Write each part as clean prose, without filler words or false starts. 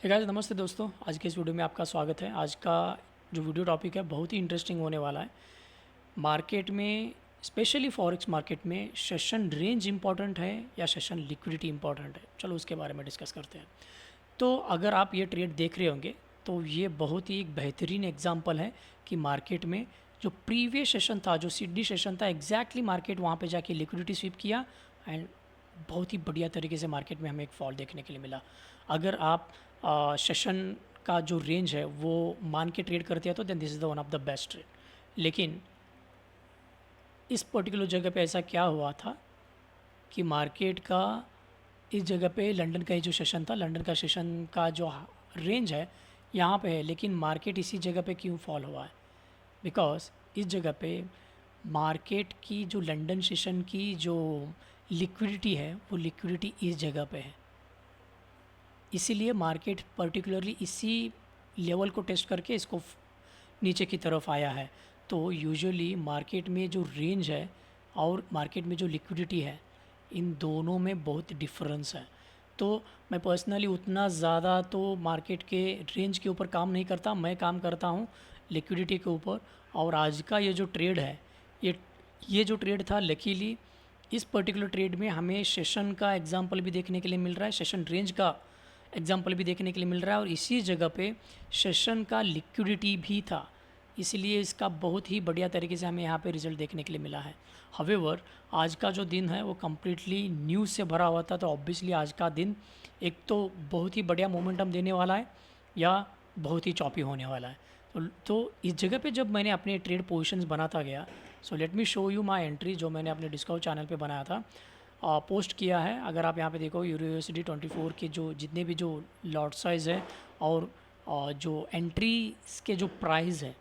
Hey guys, नमस्ते दोस्तों। आज के इस वीडियो में आपका स्वागत है। आज का जो वीडियो टॉपिक है बहुत ही इंटरेस्टिंग होने वाला है। मार्केट में स्पेशली फॉरेक्स मार्केट में सेशन रेंज इंपॉर्टेंट है या सेशन लिक्विडिटी इंपॉर्टेंट है, चलो उसके बारे में डिस्कस करते हैं। तो अगर आप ये ट्रेड देख रहे होंगे तो ये बहुत ही एक बेहतरीन एग्जांपल है कि मार्केट में जो प्रीवियस सेशन था, जो सिडनी सेशन था, एग्जैक्टली मार्केट वहाँ पे जाके लिक्विडिटी स्वीप किया एंड बहुत ही बढ़िया तरीके से मार्केट में हमें एक फॉल देखने के लिए मिला। अगर आप सेशन का जो रेंज है वो मान के ट्रेड करते हैं तो then this is the one of the best trade. लेकिन इस पर्टिकुलर जगह पे ऐसा क्या हुआ था कि मार्केट का इस जगह पे लंदन का ही जो सेशन था, लंदन का सेशन का जो रेंज है यहाँ पे है, लेकिन मार्केट इसी जगह पे क्यों फॉल हुआ है? बिकॉज इस जगह पे मार्केट की जो लंदन सेशन की जो लिक्विडिटी है वो लिक्विडिटी इस जगह पे है। इसीलिए मार्केट पर्टिकुलरली इसी लेवल को टेस्ट करके इसको नीचे की तरफ आया है। तो यूजुअली मार्केट में जो रेंज है और मार्केट में जो लिक्विडिटी है, इन दोनों में बहुत डिफरेंस है। तो मैं पर्सनली उतना ज़्यादा तो मार्केट के रेंज के ऊपर काम नहीं करता, मैं काम करता हूँ लिक्विडिटी के ऊपर। और आज का ये जो ट्रेड है, ये जो ट्रेड था, लकीली इस पर्टिकुलर ट्रेड में हमें सेशन का एग्जांपल भी देखने के लिए मिल रहा है, सेशन रेंज का एग्जांपल भी देखने के लिए मिल रहा है, और इसी जगह पे सेशन का लिक्विडिटी भी था। इसलिए इसका बहुत ही बढ़िया तरीके से हमें यहाँ पे रिज़ल्ट देखने के लिए मिला है। हवेवर आज का जो दिन है वो कम्प्लीटली न्यूज़ से भरा हुआ था, तो ऑब्वियसली आज का दिन एक तो बहुत ही बढ़िया मोमेंटम देने वाला है या बहुत ही चॉपी होने वाला है। तो इस जगह पे जब मैंने अपने ट्रेड पोजीशंस बनाता गया, so let me show you my entry जो मैंने अपने डिस्काउंट चैनल पे बनाया था, पोस्ट किया है। अगर आप यहाँ पे देखो यूरो 24 के जो जितने भी जो लॉट साइज़ है और जो एंट्रीज के जो प्राइस है,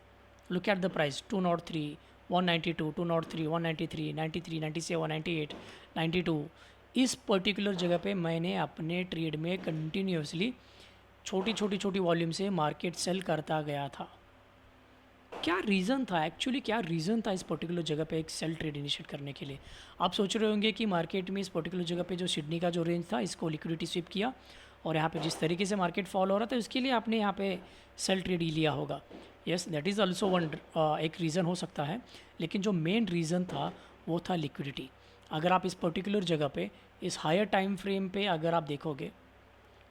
लुक एट द प्राइस 203, 192, 203, 193, 93, 97, 98, 92। इस पर्टिकुलर जगह पे मैंने अपने ट्रेड में कंटिन्यूसली छोटी वॉल्यूम से मार्केट सेल करता गया था। क्या रीज़न था एक्चुअली, क्या रीज़न था इस पर्टिकुलर जगह पे एक सेल ट्रेड इनिशिएट करने के लिए? आप सोच रहे होंगे कि मार्केट में इस पर्टिकुलर जगह पे जो सिडनी का जो रेंज था, इसको लिक्विडिटी स्वीप किया और यहाँ पे जिस तरीके से मार्केट फॉल हो रहा था इसके लिए आपने यहाँ पे सेल ट्रेड ही लिया होगा। Yes, that is also one एक रीज़न हो सकता है, लेकिन जो मेन रीज़न था वो था लिक्विडिटी। अगर आप इस पर्टिकुलर जगह पे इस हायर टाइम फ्रेम पे अगर आप देखोगे,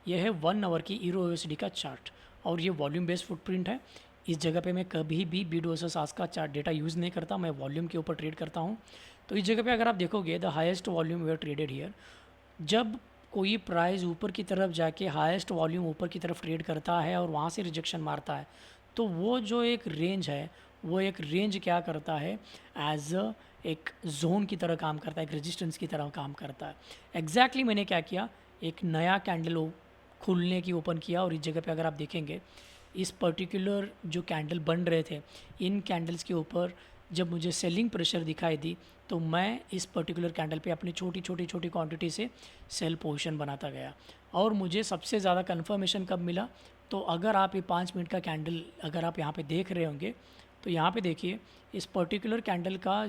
यह है 1 आवर की यूरो यूएसडी का चार्ट और ये वॉल्यूम बेस्ड फुटप्रिंट है। इस जगह पे मैं कभी भी बीड वर्सेस आस्क का चार्ट डेटा यूज़ नहीं करता, मैं वॉल्यूम के ऊपर ट्रेड करता हूँ। तो इस जगह पे अगर आप देखोगे the highest volume were traded here, जब कोई प्राइस ऊपर की तरफ जाके हाईएस्ट वॉल्यूम ऊपर की तरफ ट्रेड करता है और वहाँ से रिजेक्शन मारता है, तो वो जो एक रेंज है वो एक रेंज क्या करता है, एज अ एक जोन की तरह काम करता है, एक रेजिस्टेंस की तरह काम करता है। एग्जैक्टली मैंने क्या किया, एक नया कैंडल खुलने की ओपन किया और इस जगह पे अगर आप देखेंगे इस पर्टिकुलर जो कैंडल बन रहे थे, इन कैंडल्स के ऊपर जब मुझे सेलिंग प्रेशर दिखाई दी तो मैं इस पर्टिकुलर कैंडल पे अपनी छोटी क्वांटिटी से सेल पोजीशन बनाता गया। और मुझे सबसे ज़्यादा कंफर्मेशन कब मिला, तो अगर आप ये 5 मिनट का कैंडल अगर आप यहाँ पे देख रहे होंगे तो यहाँ पे देखिए इस पर्टिकुलर कैंडल का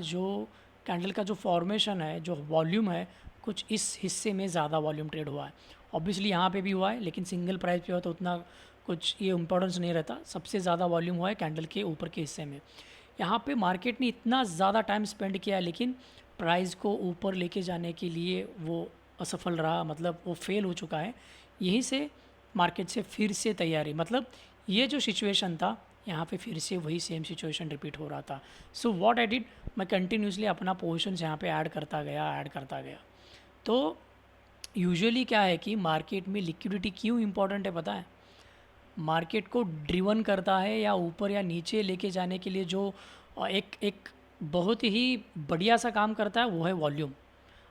जो फॉर्मेशन है, जो वॉल्यूम है, कुछ इस हिस्से में ज़्यादा वॉल्यूम ट्रेड हुआ है। ऑब्वियसली यहाँ पे भी हुआ है, लेकिन सिंगल प्राइस पे हुआ तो उतना कुछ ये इम्पोर्टेंस नहीं रहता। सबसे ज़्यादा वॉल्यूम हुआ है कैंडल के ऊपर के हिस्से में। यहाँ पे मार्केट ने इतना ज़्यादा टाइम स्पेंड किया है, लेकिन प्राइस को ऊपर लेके जाने के लिए वो असफल रहा, मतलब वो फेल हो चुका है। यहीं से मार्केट से फिर से तैयारी, मतलब ये जो सिचुएशन था यहाँ पे फिर से वही सेम सिचुएशन रिपीट हो रहा था। सो व्हाट आई डिड, मैं कंटिन्यूसली अपना पोजीशन यहाँ पे ऐड करता गया। तो यूजुअली क्या है कि मार्केट में लिक्विडिटी क्यों इम्पोर्टेंट है पता है? मार्केट को ड्रिवन करता है या ऊपर या नीचे लेके जाने के लिए जो एक एक बहुत ही बढ़िया सा काम करता है वो है वॉल्यूम।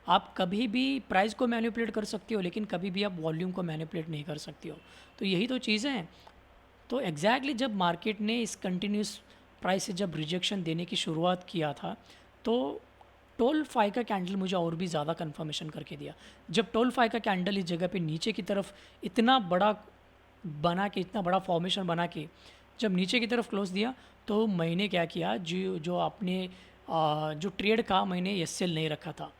आप कभी भी प्राइस को मैनिपुलेट कर सकते हो, लेकिन कभी भी आप वॉल्यूम को मैनिपुलेट नहीं कर सकते हो। तो यही तो चीज़ें हैं। तो एग्जैक्टली जब मार्केट ने इस कंटिन्यूस प्राइस से जब रिजेक्शन देने की शुरुआत किया था, तो 12 का कैंडल मुझे और भी ज़्यादा कंफर्मेशन करके दिया। जब 12 का कैंडल इस जगह पे नीचे की तरफ इतना बड़ा बना के, इतना बड़ा फॉर्मेशन बना के जब नीचे की तरफ क्लोज दिया, तो मैंने क्या किया, जो जो अपने जो ट्रेड का मैंने एस सेल नहीं रखा था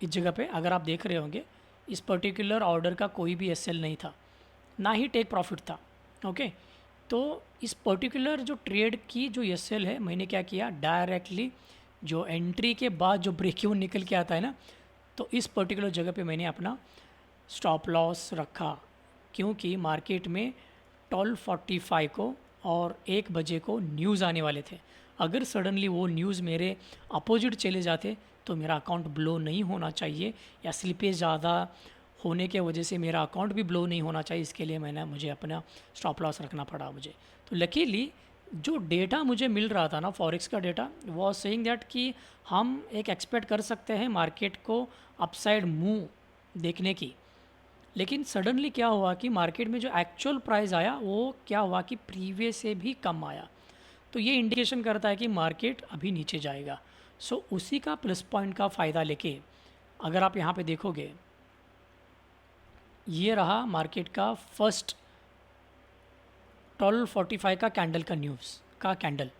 इस जगह पे, अगर आप देख रहे होंगे इस पर्टिकुलर ऑर्डर का कोई भी एस सेल नहीं था। ना ही टेक प्रॉफिट था। ओके, तो इस पर्टिकुलर जो ट्रेड की जो एसएल है, मैंने क्या किया, डायरेक्टली जो एंट्री के बाद जो ब्रेक इवन निकल के आता है ना, तो इस पर्टिकुलर जगह पे मैंने अपना स्टॉप लॉस रखा, क्योंकि मार्केट में 12:45 को और 1 बजे को न्यूज़ आने वाले थे। अगर सडनली वो न्यूज़ मेरे अपोजिट चले जाते तो मेरा अकाउंट ब्लो नहीं होना चाहिए, या स्लिपेज ज़्यादा होने के वजह से मेरा अकाउंट भी ब्लो नहीं होना चाहिए। इसके लिए मुझे अपना स्टॉप लॉस रखना पड़ा मुझे। तो लकीली जो डेटा मुझे मिल रहा था ना, फॉरेक्स का डेटा, वो सेइंग दैट कि हम एक एक्सपेक्ट कर सकते हैं मार्केट को अपसाइड मूव देखने की। लेकिन सडनली क्या हुआ कि मार्केट में जो एक्चुअल प्राइस आया वो क्या हुआ कि प्रीवियस से भी कम आया। तो ये इंडिकेशन करता है कि मार्केट अभी नीचे जाएगा। सो उसी का प्लस पॉइंट का फ़ायदा लेके अगर आप यहाँ पे देखोगे, ये रहा मार्केट का फर्स्ट 12:45 का कैंडल का न्यूज़ का कैंडल।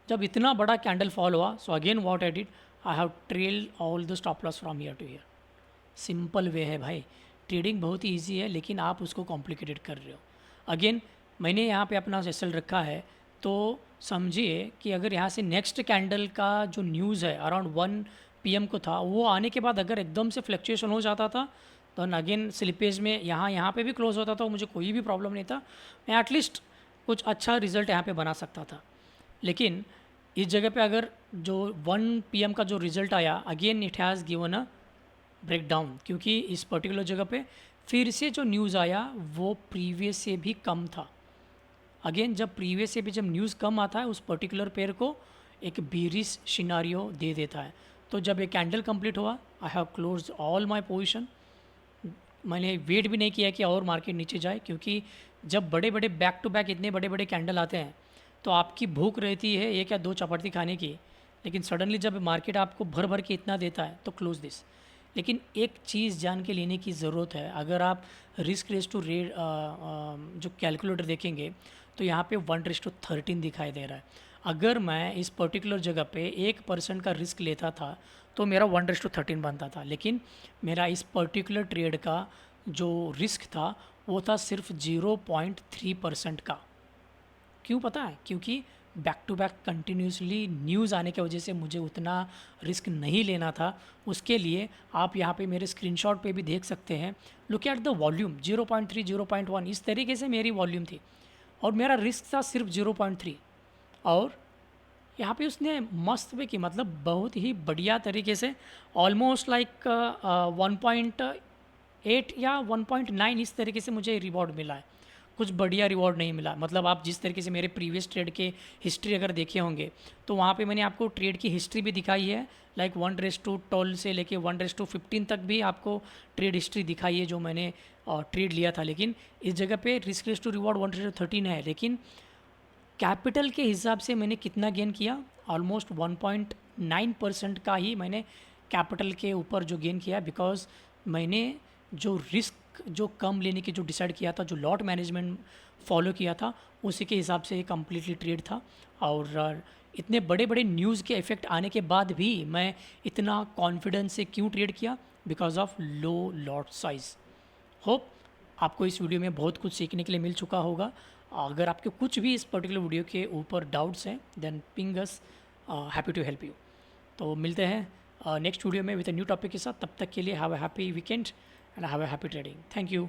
जब इतना बड़ा कैंडल फॉल हुआ, so again what I did, I have trailed all the stop loss from year two year. Simple way है भाई, ट्रेडिंग बहुत ही ईजी है, लेकिन आप उसको कॉम्प्लिकेटेड कर रहे हो। अगेन मैंने यहाँ पे अपना एसएल रखा है, तो समझिए कि अगर यहाँ से नेक्स्ट कैंडल का जो न्यूज़ है अराउंड 1 PM को था, वो आने के बाद अगर एकदम से फ्लक्चुएशन हो जाता था तो अगेन स्लिपेज में यहाँ पे भी क्लोज होता था, मुझे कोई भी प्रॉब्लम नहीं था। मैं एटलीस्ट कुछ अच्छा रिजल्ट यहाँ पे बना सकता था। लेकिन इस जगह पे अगर जो 1 PM का जो रिज़ल्ट आया, again it has given a break down, क्योंकि इस पर्टिकुलर जगह पे फिर से जो न्यूज़ आया वो प्रीवियस से भी कम था। अगेन जब प्रीवियस से भी जब न्यूज़ कम आता है, उस पर्टिकुलर पेयर को एक बेरिश सिनारियो दे देता है। तो जब ये कैंडल कंप्लीट हुआ, I have close all my position. मैंने वेट भी नहीं किया कि और मार्केट नीचे जाए, क्योंकि जब बड़े बड़े बैक टू बैक इतने बड़े बड़े कैंडल आते हैं तो आपकी भूख रहती है 1 या 2 चपाती खाने की। लेकिन सडनली जब मार्केट आपको भर भर के इतना देता है तो क्लोज दिस। लेकिन एक चीज़ जान के लेने की ज़रूरत है, अगर आप रिस्क रेस टू रेट जो कैलकुलेटर देखेंगे तो यहाँ पे 1:13 दिखाई दे रहा है। अगर मैं इस पर्टिकुलर जगह पे 1% का रिस्क लेता था तो मेरा 1:13 बनता था, लेकिन मेरा इस पर्टिकुलर ट्रेड का जो रिस्क था वो था सिर्फ 0.3% का। क्यों पता है? क्योंकि back to back continuously news आने की वजह से मुझे उतना रिस्क नहीं लेना था। उसके लिए आप यहाँ पे मेरे स्क्रीनशॉट पे भी देख सकते हैं, लुक एट द वॉल्यूम 0.3 0.1 इस तरीके से मेरी वॉल्यूम थी, और मेरा रिस्क था सिर्फ 0.3। और यहाँ पे उसने मस्त वे की, मतलब बहुत ही बढ़िया तरीके से, ऑलमोस्ट लाइक 1.8 या 1.9 इस तरीके से मुझे रिवॉर्ड मिला है। कुछ बढ़िया रिवॉर्ड नहीं मिला। मतलब आप जिस तरीके से मेरे प्रीवियस ट्रेड के हिस्ट्री अगर देखे होंगे तो वहाँ पे मैंने आपको ट्रेड की हिस्ट्री भी दिखाई है, लाइक 1:12 से लेके 1:15 तक भी आपको ट्रेड हिस्ट्री दिखाई है जो मैंने ट्रेड लिया था। लेकिन इस जगह पे रिस्क रेस टू रिवॉर्ड 1:13 है, लेकिन कैपिटल के हिसाब से मैंने कितना गेन किया, ऑलमोस्ट 1.9% का ही मैंने कैपिटल के ऊपर जो गेन किया, बिकॉज मैंने जो रिस्क जो कम लेने की जो डिसाइड किया था, जो लॉट मैनेजमेंट फॉलो किया था, उसी के हिसाब से कम्प्लीटली ट्रेड था। और इतने बड़े बड़े न्यूज़ के इफ़ेक्ट आने के बाद भी मैं इतना कॉन्फिडेंस से क्यों ट्रेड किया, because of low lot size. Hope आपको इस वीडियो में बहुत कुछ सीखने के लिए मिल चुका होगा। अगर आपके कुछ भी इस पर्टिकुलर वीडियो के ऊपर डाउट्स हैं, then ping us, happy to help you. तो मिलते हैं नेक्स्ट वीडियो में विद अ न्यू टॉपिक के साथ। तब तक के लिए have a happy weekend and have a happy trading. Thank you.